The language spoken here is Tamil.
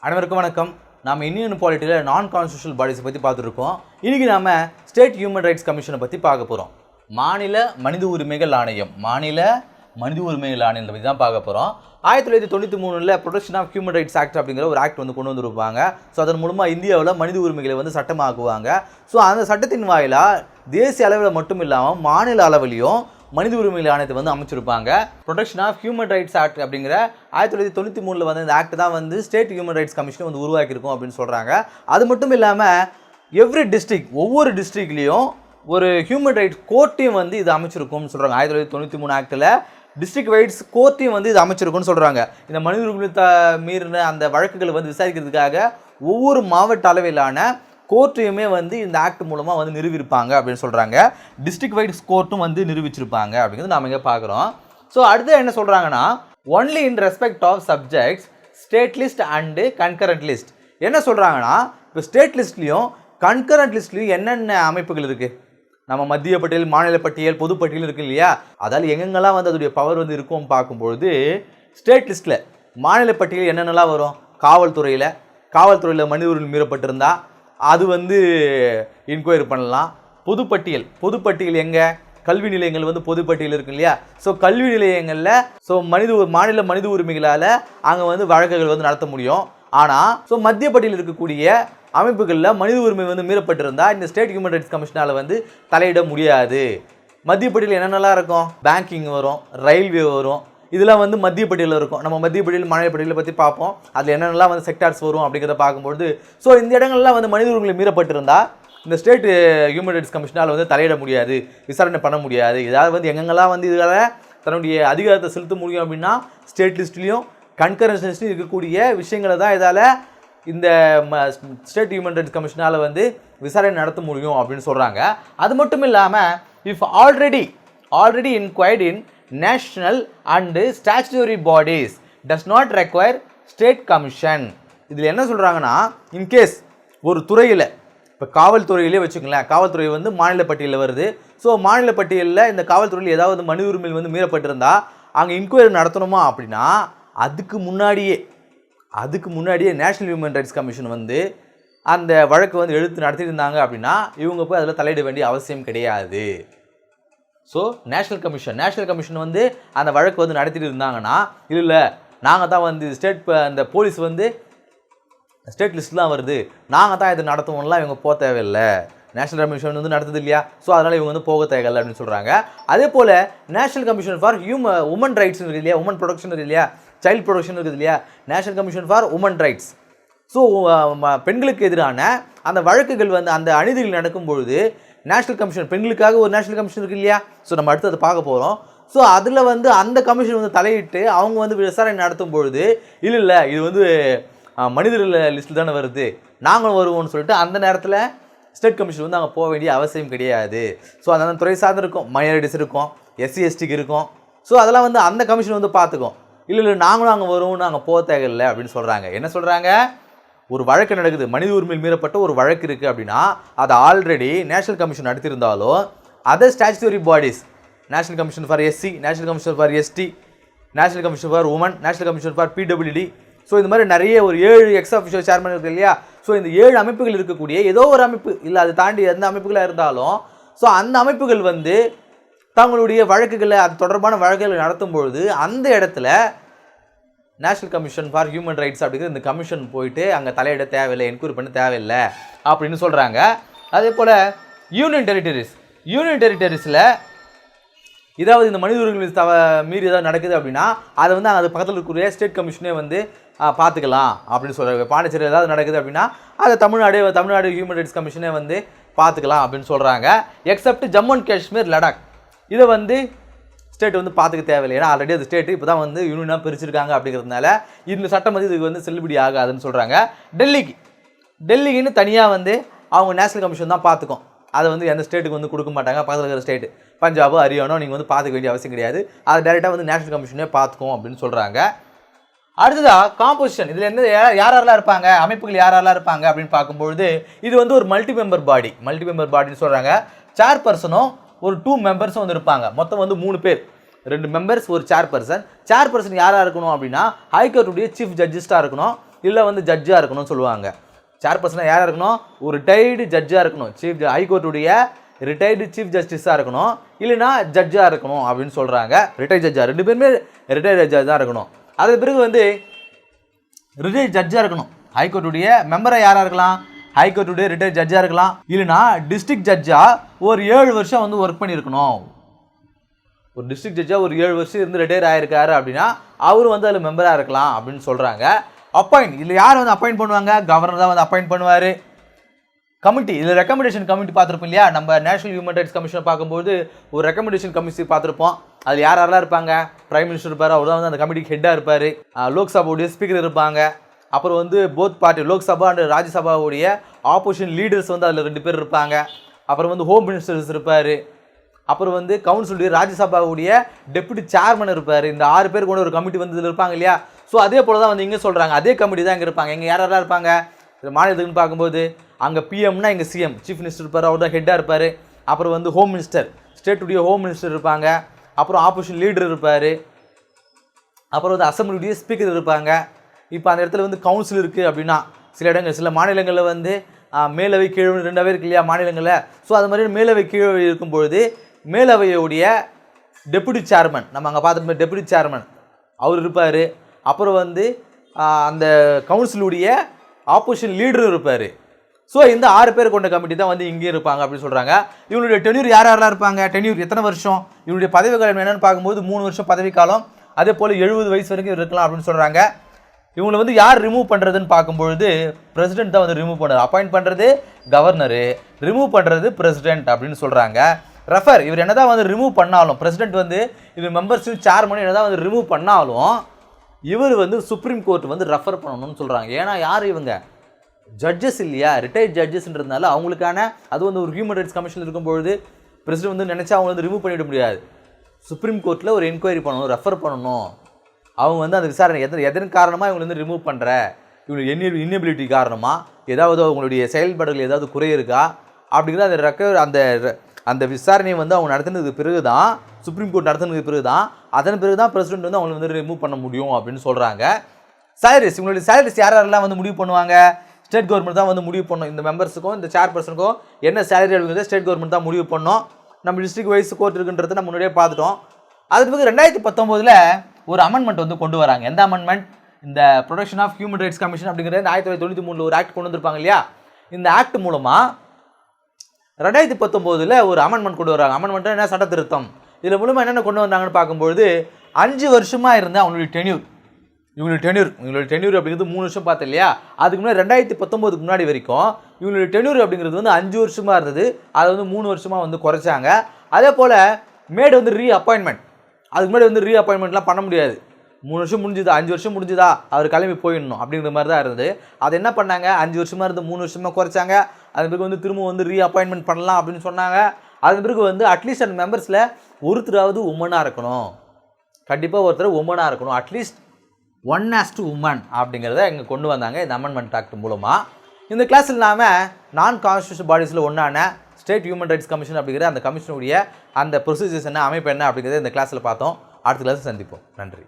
அனைவருக்கும் வணக்கம். நாம் இந்தியன் பாலிட்டியில் நான் கான்ஸ்டியூஷனல் பாடிஸை பற்றி பார்த்துருக்கோம். இன்றைக்கி நாம் ஸ்டேட் ஹியூமன் ரைட்ஸ் கமிஷனை பற்றி பார்க்க போகிறோம். மாநில மனித உரிமைகள் ஆணையம் பற்றி தான் பார்க்க போகிறோம். 1993 protection of human rights act அப்படிங்கிற ஒரு ஆக்ட் கொண்டு வந்திருப்பாங்க. ஸோ அதன் மூலமாக இந்தியாவில் மனித உரிமைகளை சட்டமாக்குவாங்க. ஸோ அந்த சட்டத்தின் வாயிலாக தேசிய அளவில் மட்டும் இல்லாமல் மாநில அளவிலையும் மனித உரிமைகள் ஆணையத்தை அமைச்சிருப்பாங்க. Protection of human rights act அப்படிங்கிற 1993 இந்த ஆக்ட் தான் ஸ்டேட் ஹியூமன் ரைட்ஸ் கமிஷனை உருவாக்கியிருக்கோம் அப்படின்னு சொல்கிறாங்க. அது மட்டும் இல்லாமல் எவ்ரி டிஸ்ட்ரிக்ட், ஒவ்வொரு டிஸ்ட்ரிக்ட்லேயும் ஒரு ஹியூமன் ரைட்ஸ் கோர்ட்டையும் இது அமைச்சிருக்கும்னு சொல்கிறாங்க. 1993 ஆக்டில் டிஸ்ட்ரிக்ட் வைட்ஸ் கோர்ட்டையும் இது அமைச்சிருக்கும்னு சொல்கிறாங்க. இந்த மனித உரிமை மீறின அந்த வழக்குகளை விசாரிக்கிறதுக்காக ஒவ்வொரு மாவட்ட அளவிலான கோர்ட்டையுமே இந்த ஆக்ட் மூலமாக நிறுவியிருப்பாங்க அப்படின்னு சொல்கிறாங்க. டிஸ்ட்ரிக்ட் வைட்ஸ் கோர்ட்டும் நிரூபிச்சிருப்பாங்க அப்படிங்கிறது நாம் இங்கே பார்க்குறோம். ஸோ அடுத்து என்ன சொல்கிறாங்கன்னா, only in respect of subjects state list and concurrent list. என்ன சொல்கிறாங்கன்னா, இப்போ ஸ்டேட் லிஸ்ட்லேயும் கன்கரண்ட் லிஸ்ட்லேயும் என்னென்ன அமைப்புகள் இருக்குது, நம்ம மத்திய பட்டியல், மாநில பட்டியல், பொதுப்பட்டியல் இருக்குது இல்லையா, அதால் எங்கெங்கெல்லாம் அதோடைய பவர் இருக்கும் பார்க்கும்பொழுது ஸ்டேட் லிஸ்ட்டில் மாநில பட்டியல் என்னென்னலாம் வரும், காவல்துறையில் மனித உரிமை மீறப்பட்டிருந்தா அது இன்கொயரி பண்ணலாம். பொதுப்பட்டியல் எங்கே, கல்வி நிலையங்கள் பொதுப்பட்டியல் இருக்கு இல்லையா, ஸோ கல்வி நிலையங்களில் மாநில மனித உரிமைகளால் அங்கே வழக்குகள் நடத்த முடியும். ஆனால் ஸோ மத்திய பட்டியல் இருக்கக்கூடிய அமைப்புகளில் மனித உரிமை மீறப்பட்டிருந்தால் இந்த ஸ்டேட் ஹியூமன் ரைட்ஸ் கமிஷனால் தலையிட முடியாது. மத்திய பட்டியல் என்னென்னலாம் இருக்கும், பேங்கிங் வரும், ரயில்வே வரும், இதெல்லாம் மத்திய பட்டியலில் இருக்கும். நம்ம மத்திய பட்டியல், மாநில பட்டியலை பற்றி பார்ப்போம். அதில் என்னென்னலாம் செக்டார்ஸ் வரும் அப்படிங்கிறத பார்க்கும்போது ஸோ இந்த இடங்கள்லாம் மனித உரிமைகளை மீறப்பட்டிருந்தால் இந்த ஸ்டேட் ஹியூமன் ரைட்ஸ் கமிஷனால் தலையிட முடியாது, விசாரணை பண்ண முடியாது. ஏதாவது எங்கெங்கெல்லாம் இதில் தன்னுடைய அதிகாரத்தை செலுத்த முடியும் அப்படின்னா ஸ்டேட் லிஸ்ட்லேயும் கன்கரன்ஸ் லிஸ்ட்லையும் இருக்கக்கூடிய விஷயங்களை தான் இதால் இந்த ஸ்டேட் ஹியூமன் ரைட்ஸ் கமிஷனால் விசாரணை நடத்த முடியும் அப்படின்னு சொல்கிறாங்க. அது மட்டும் இல்லாமல் if already inquired in national and statutory bodies does not require state commission. இதில் என்ன சொல்கிறாங்கன்னா, இன்கேஸ் ஒரு துறையில், இப்போ காவல்துறையிலே வச்சுக்கங்களேன், காவல்துறை மாநில பட்டியலில் வருது. ஸோ மாநில பட்டியலில் இந்த காவல்துறையில் ஏதாவது மனித உரிமைகள் மீறப்பட்டிருந்தா அங்கே இன்கொயரி நடத்தணுமா அப்படின்னா அதுக்கு முன்னாடியே நேஷனல் ஹியூமன் ரைட்ஸ் கமிஷன் அந்த வழக்கு எடுத்து நடத்தியிருந்தாங்க அப்படின்னா இவங்க போய் அதில் தலையிட வேண்டிய அவசியம் கிடையாது. ஸோ நேஷனல் கமிஷன் அந்த வழக்கு நடத்திட்டு இருந்தாங்கன்னா, இல்லை நாங்கள் தான் அந்த போலீஸ் ஸ்டேட் லிஸ்ட் தான் வருது, நாங்கள் தான் இதை நடத்துவோம்லாம் இவங்க போக தேவையில்லை. நேஷனல் கமிஷன் நடத்துது இல்லையா, ஸோ அதனால் இவங்க போக தேவையில்லை அப்படின்னு சொல்கிறாங்க. அதே போல் national commission for women rights இருக்குது இல்லையா, உமன் ப்ரொடெக்ஷன் இருக்குது இல்லையா, சைல்டு ப்ரொடெக்ஷன் இருக்குது இல்லையா, national commission for women rights. So பெண்களுக்கு எதிரான அந்த வழக்குகள் அந்த அநீதிகள் நடக்கும் பொழுது நேஷனல் கமிஷன், பெண்களுக்காக ஒரு நேஷனல் கமிஷன் இருக்குது இல்லையா, ஸோ நம்ம அடுத்து அதை பார்க்க போகிறோம். ஸோ அதில் அந்த கமிஷன் தலையிட்டு அவங்க விசாரணை நடத்தும் பொழுது இல்லை இது மனிதர் லிஸ்ட்டில் தானே வருது, நாங்களும் வருவோம்னு சொல்லிட்டு அந்த நேரத்தில் ஸ்டேட் கமிஷன் அங்கே போக வேண்டிய அவசியம் கிடையாது. ஸோ அந்த துறை சார்ந்து இருக்கும், மைனாரிட்டிஸ் இருக்கும், எஸ்சி எஸ்டிக்கு இருக்கும். ஸோ அதெல்லாம் அந்த கமிஷன் பார்த்துக்கும். இல்லை நாங்களும் அங்கே வருவோம்னு அங்கே போக தேவையில்லை அப்படின்னு சொல்கிறாங்க. என்ன சொல்கிறாங்க, ஒரு வழக்கு நடக்குது, மனித உரிமையில் மீறப்பட்ட ஒரு வழக்கு இருக்குது அப்படின்னா அதை ஆல்ரெடி நேஷனல் கமிஷன் நடத்தியிருந்தாலும் other statutory bodies, national commission for SC, national commission for ST, national commission for women, national commission for PWD, so இந்த மாதிரி நிறைய ஒரு 7 எக்ஸ் ஆஃபிஷியல் சேர்மன் இருக்குது இல்லையா, ஸோ இந்த 7 அமைப்புகள் இருக்கக்கூடிய ஏதோ ஒரு அமைப்பு, இல்லை அதை தாண்டி எந்த அமைப்புகளாக இருந்தாலும் ஸோ அந்த அமைப்புகள் தங்களுடைய வழக்குகளை, அது தொடர்பான வழக்குகளை நடத்தும் பொழுது அந்த இடத்துல national commission for human rights அப்படிங்கிற இந்த கமிஷன் போயிட்டு அங்கே தலையிட தேவையில்லை, என்கொயரி பண்ண தேவையில்லை அப்படின்னு சொல்கிறாங்க. அதே போல் யூனியன் டெரிட்டரிஸில் ஏதாவது இந்த மனித உரிமைகள் மீறி ஏதாவது நடக்குது அப்படின்னா அதை அது பக்கத்தில் இருக்கக்கூடிய ஸ்டேட் கமிஷனே பார்த்துக்கலாம் அப்படின்னு சொல்கிறாங்க. பாண்டிச்சேரி ஏதாவது நடக்குது அப்படின்னா அதை தமிழ்நாடு ஹியூமன் ரைட்ஸ் கமிஷனே பார்த்துக்கலாம் அப்படின்னு சொல்கிறாங்க. எக்ஸப்ட் ஜம்மு அண்ட் காஷ்மீர், லடாக் இதை ஸ்டேட் பார்த்துக்க தேவையில்லை. ஏன்னா ஆல்ரெடி அது ஸ்டேட்டு இப்போ தான் யூனியனாக பிரிச்சிருக்காங்க அப்படிங்கிறதுனால இந்த சட்டம் இதுக்கு செல்லுபடி ஆகாதுன்னு சொல்கிறாங்க. டெல்லிக்குன்னு தனியாக அவங்க நேஷனல் கமிஷன் தான் பார்த்துக்கும். அதை எந்த ஸ்டேட்டுக்கு கொடுக்க மாட்டாங்க. பக்கத்தில் இருக்கிற ஸ்டேட்டு பஞ்சாபோ ஹரியானோ நீங்கள் பார்த்துக்க வேண்டிய அவசியம் கிடையாது. அதை டேரெக்டாக நேஷனல் கமிஷனே பார்த்துக்கும் அப்படின்னு சொல்கிறாங்க. அடுத்ததாக காம்போசிஷன், இதில் யாரெல்லாம் இருப்பாங்க, அமைப்புகள் யாரெல்லாம் இருப்பாங்க அப்படின்னு பார்க்கும்பொழுது இது ஒரு மல்டி மெம்பர் பாடின்னு சொல்கிறாங்க. சேர்பர்சனும் ஒரு 2 மெம்பர்ஸும் இருப்பாங்க. மொத்தம் 3 பேர், 2 மெம்பர்ஸ், ஒரு சேர்பர்சன் யாராக இருக்கணும் அப்படின்னா ஹைகோர்ட்டுடைய சீஃப் ஜட்ஜிஸ்டாக இருக்கணும். இல்லை வந்து ஜட்ஜாக இருக்கணும்னு சொல்லுவாங்க. சேர்பர்சனாக யாராக இருக்கணும்? ஒரு ரிட்டையர்டு ஜட்ஜாக இருக்கணும். ஹைகோர்ட்டுடைய ரிட்டையர்டு சீஃப் ஜஸ்டிஸாக இருக்கணும், இல்லைனா ஜட்ஜாக இருக்கணும் அப்படின்னு சொல்கிறாங்க. ரிட்டையர்ட் ஜட்ஜாக, 2 பேருமே ரிட்டையர்டு ஜட்ஜாக தான் இருக்கணும். அதுக்கு பிறகு வந்து ரிட்டையர்ட் ஜட்ஜாக இருக்கணும். ஹைகோர்ட்டுடைய மெம்பராக யாராக இருக்கலாம்? ஹைகோர்ட்டுடைய ரிட்டையர்ட் ஜட்ஜாக இருக்கலாம், இல்லைனா டிஸ்ட்ரிக்ட் ஜட்ஜாக ஒரு 7 வருஷம் வந்து ஒர்க் பண்ணியிருக்கணும். ஒரு டிஸ்ட்ரிக்ட் ஜட்ஜாக ஒரு 7 வருஷம் இருந்து ரிட்டையர் ஆகிருக்காரு அப்படின்னா அவர் வந்து அதில் மெம்பராக இருக்கலாம் அப்படின்னு சொல்கிறாங்க. அப்பாயிண்ட், இதில் யார் வந்து அப்பாயிண்ட் பண்ணுவாங்க? கவர்னர் தான் வந்து அப்பாயிண்ட் பண்ணுவார். கமிட்டி, இதில் ரெக்கமெண்டேஷன் கமிட்டி பார்த்துருப்போம் இல்லையா? நம்ம நேஷனல் ஹியூமன் ரைட்ஸ் கமிஷனை பார்க்கும்போது ஒரு ரெக்கமெண்டேஷன் கமிட்டி பார்த்துருப்போம். அதில் யாரெல்லாம் இருப்பாங்க? பிரைம் மினிஸ்டர் இருப்பார், அவர் தான் வந்து அந்த கமிட்டிக்கு ஹெட்டாக இருப்பார். லோக்சபாவுடைய ஸ்பீக்கர் இருப்பாங்க. அப்புறம் வந்து போத் பார்ட்டி, லோக்சபா அண்ட் ராஜ்யசபாவுடைய ஆப்போசிஷன் லீடர்ஸ் வந்து அதில் 2 பேர் இருப்பாங்க. அப்புறம் வந்து ஹோம் மினிஸ்டர்ஸ் இருப்பார். அப்புறம் வந்து கவுன்சிலுடைய ராஜ்யசபாவுடைய டெப்யூட்டி சேர்மன் இருப்பார். இந்த 6 பேர் கூட ஒரு கமிட்டி வந்து இதில் இருப்பாங்க இல்லையா? ஸோ அதே போல் தான் வந்து இங்கே சொல்கிறாங்க, அதே கமிட்டி தான் இங்கே இருப்பாங்க. இங்கே யாரெல்லாம் இருப்பாங்க? மாநிலத்துக்குன்னு பார்க்கும்போது அங்கே பிஎம்னா இங்கே சிஎம் சீஃப் மினிஸ்டர் இருப்பார், அவர் தான் ஹெட்டாக இருப்பார். அப்புறம் வந்து ஹோம் மினிஸ்டர், ஸ்டேட்டுடைய ஹோம் மினிஸ்டர் இருப்பாங்க. அப்புறம் ஆப்போசிஷன் லீடர் இருப்பார். அப்புறம் வந்து அசம்பிளியுடைய ஸ்பீக்கர் இருப்பாங்க. இப்போ அந்த இடத்துல வந்து கவுன்சில் இருக்குது அப்படின்னா சில இடங்கள், சில மாநிலங்களில் வந்து மேலவை கீழவை 2 இருக்கு இல்லையா மாநிலங்களில்? ஸோ அது மாதிரி மேலவை கீழவை இருக்கும்பொழுது மேலவையுடைய டெப்யூட்டி சேர்மன், நம்ம அங்கே பார்த்துட்டு டெப்யூட்டி சேர்மன் அவர் இருப்பார். அப்புறம் வந்து அந்த கவுன்சிலுடைய ஆப்போசிஷன் லீடரும் இருப்பார். ஸோ இந்த 6 பேர் கொண்ட கமிட்டி தான் வந்து இங்கே இருப்பாங்க அப்படின்னு சொல்கிறாங்க. இவங்களுடைய டென்யூர் யாரெல்லாம் இருப்பாங்க? டென்யூர் எத்தனை வருஷம்? இவங்களுடைய பதவி காலம் என்னென்னு பார்க்கும்போது 3 வருஷம் பதவி காலம். அதே போல் 70 வயசு வரைக்கும் இருக்கலாம் அப்படின்னு சொல்கிறாங்க. இவங்களை வந்து யார் ரிமூவ் பண்ணுறதுன்னு பார்க்கும்பொழுது பிரசிடென்ட் தான் வந்து ரிமூவ் பண்ணுறது. அப்பாயிண்ட் பண்ணுறது கவர்னரு, ரிமூவ் பண்ணுறது பிரசிடென்ட் அப்படின்னு சொல்கிறாங்க. ரெஃபர், இவர் என்ன தான் வந்து ரிமூவ் பண்ணாலும், பிரசிடென்ட் வந்து இவர் மெம்பர்ஸ் சேர்மன் என்ன தான் வந்து ரிமூவ் பண்ணாலும் இவர் வந்து சுப்ரீம் கோர்ட் வந்து ரெஃபர் பண்ணணும்னு சொல்கிறாங்க. ஏன்னா யார் இவங்க? ஜட்ஜஸ் இல்லையா, ரிட்டையர்ட் ஜட்ஜஸ்ன்றதுனால அவங்களுக்கான அது வந்து ஒரு ஹியூமன் ரைட்ஸ் கமிஷன் இருக்கும்பொழுது பிரசிடென்ட் வந்து நினச்சா அவங்க வந்து ரிமூவ் பண்ணிவிட முடியாது. சுப்ரீம் கோர்ட்டில் ஒரு என்கொயரி பண்ணணும், ரெஃபர் பண்ணணும். அவங்க வந்து அந்த விசாரணை எதன் காரணமாக இவங்க வந்து ரிமூவ் பண்ணுற, இவங்களுக்கு இன்னபிலிட்டி காரணமாக ஏதாவது அவங்களுடைய செயல்பாடுகள் ஏதாவது குறை இருக்கா அப்படிங்கிற அந்த அந்த விசாரணையை வந்து அவங்க நடத்தினதுக்கு பிறகு தான், சுப்ரீம் கோர்ட் நடத்தினதுக்கு பிறகு தான், அதன் பிறகு தான் பிரசிடென்ட் வந்து அவங்களை வந்து ரிமூவ் பண்ண முடியும் அப்படின்னு சொல்கிறாங்க. சேலரிஸ், இவங்களுடைய சேலரிஸ் யாரெல்லாம் வந்து முடிவு பண்ணுவாங்க? ஸ்டேட் கவர்மெண்ட் தான் வந்து முடிவு பண்ணணும். இந்த மெம்பர்ஸுக்கும் இந்த சேர்பர்சனுக்கும் என்ன சேலரி அப்படிங்கிறத ஸ்டேட் கவர்மெண்ட் தான் முடிவு பண்ணணும். நம்ம டிஸ்ட்ரிக்ட் வைஸ் கோர்ட் இருக்குன்றதை நம்ம முன்னாடியே பார்த்துட்டோம். அதுக்கு பிறகு 2019 ஒரு அமெண்ட்மெண்ட் வந்து கொண்டு வராங்க. எந்த அமெண்ட்மெண்ட்? இந்த protection of human rights commission அப்படிங்கிற 1993 ஒரு ஆக்ட் கொண்டு வந்திருப்பாங்க இல்லையா? இந்த ஆக்ட் மூலமாக 2019 ஒரு அமெண்ட்மெண்ட் கொண்டு வராங்க. அமெண்ட்மெண்ட் என்ன? சட்ட திருத்தம். இதில் மூலமாக என்னென்ன கொண்டு வந்தாங்கன்னு பார்க்கும்பொழுது 5 வருஷமாக இருந்த அவங்களுடைய டென்யூர், இவங்களுடைய டென்யூர் அப்படிங்கிறது 3 வருஷம் பார்த்தேன் இல்லையா? அதுக்கு முன்னாடி 2019 முன்னாடி வரைக்கும் இவங்களுடைய டென்யூர் அப்படிங்கிறது வந்து 5 வருஷமாக இருந்தது. அதை வந்து 3 வருஷமாக வந்து குறைச்சாங்க. அதே போல் மேடு வந்து ரீஅப்பாயின்மெண்ட், அதுக்கு முன்னாடி வந்து ரீஅப்பாயின்மெண்ட்லாம் பண்ண முடியாது. 3 வருஷம் முடிஞ்சுதா, 5 வருஷம் முடிஞ்சுதா, அவர் கிளம்பி போயிடணும் அப்படிங்கிற மாதிரி தான் இருந்தது. அது என்ன பண்ணாங்க? 5 வருஷமாக இருந்து 3 வருஷமாக குறைச்சாங்க. அதுக்கு பிறகு வந்து திரும்ப வந்து ரீஅப்பாயின்மெண்ட் பண்ணலாம் அப்படின்னு சொன்னாங்க. அதுக்கு பிறகு வந்து அட்லீஸ்ட் அந்த மெம்பர்ஸில் ஒருத்தராவது உமனாக இருக்கணும், கண்டிப்பாக ஒருத்தர் உமனாக இருக்கணும், அட்லீஸ்ட் 1:1 அப்படிங்கிறத இங்கே கொண்டு வந்தாங்க இந்த அமெண்ட்மெண்ட் ஆக்ட் மூலமாக. இந்த கிளாஸில் நாம் நான் கான்ஸ்டியூஷன் பாடிஸில் ஒன்றான ஸ்டேட் ஹியூமன் ரைட்ஸ் கமிஷன் அப்படிங்கிற அந்த கமிஷனுடைய அந்த ப்ரொசீஜர்ஸ் என்ன, அமைப்பு என்ன அப்படிங்கிறத இந்த கிளாஸில் பார்த்தோம். அடுத்த கிளாஸில் சந்திப்போம். நன்றி.